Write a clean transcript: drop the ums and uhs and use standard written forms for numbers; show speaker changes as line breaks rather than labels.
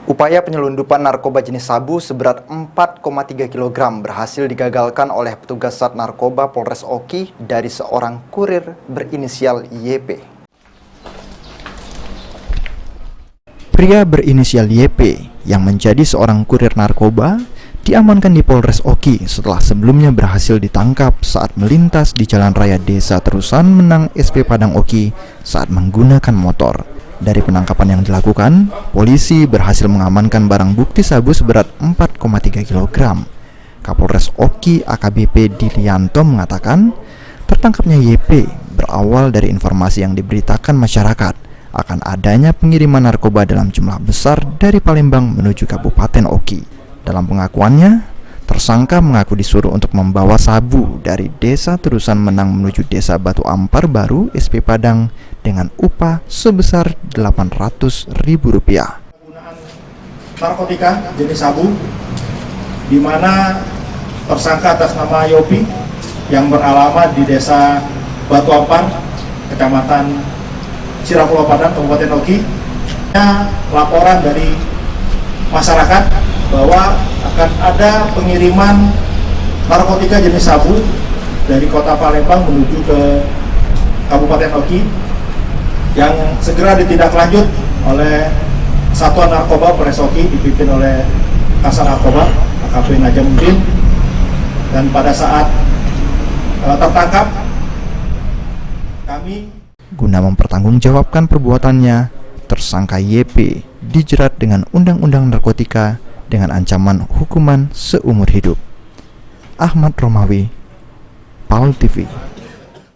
Upaya penyelundupan narkoba jenis sabu seberat 4,3 kg berhasil digagalkan oleh petugas Sat Narkoba Polres Oki dari seorang kurir berinisial YP. Pria berinisial YP yang menjadi seorang kurir narkoba diamankan di Polres Oki setelah sebelumnya berhasil ditangkap saat melintas di Jalan Raya Desa Terusan Menang SP Padang Oki saat menggunakan motor. Dari penangkapan yang dilakukan, polisi berhasil mengamankan barang bukti sabu seberat 4,3 kg. Kapolres Oki AKBP Dilianto mengatakan, tertangkapnya YP berawal dari informasi yang diberitakan masyarakat akan adanya pengiriman narkoba dalam jumlah besar dari Palembang menuju Kabupaten Oki. Dalam pengakuannya, tersangka mengaku disuruh untuk membawa sabu dari Desa Terusan Menang menuju Desa Batu Ampar Baru SP Padang dengan upah sebesar Rp800.000.
Penggunaan narkotika jenis sabu di mana tersangka atas nama Yopi yang beralamat di Desa Batu Ampar, Kecamatan Sirapulo Padang, Kabupaten Oki. Laporan dari masyarakat bahwa akan ada pengiriman narkotika jenis sabu dari kota Palembang menuju ke Kabupaten Oki yang segera ditindaklanjut oleh Satuan Narkoba Polres Oki dipimpin oleh Kasat Narkoba AKP Najamuddin. Dan pada saat tertangkap, kami
guna mempertanggungjawabkan perbuatannya, tersangka YP dijerat dengan Undang-Undang Narkotika dengan ancaman hukuman seumur hidup. Ahmad Romawi, PAL TV.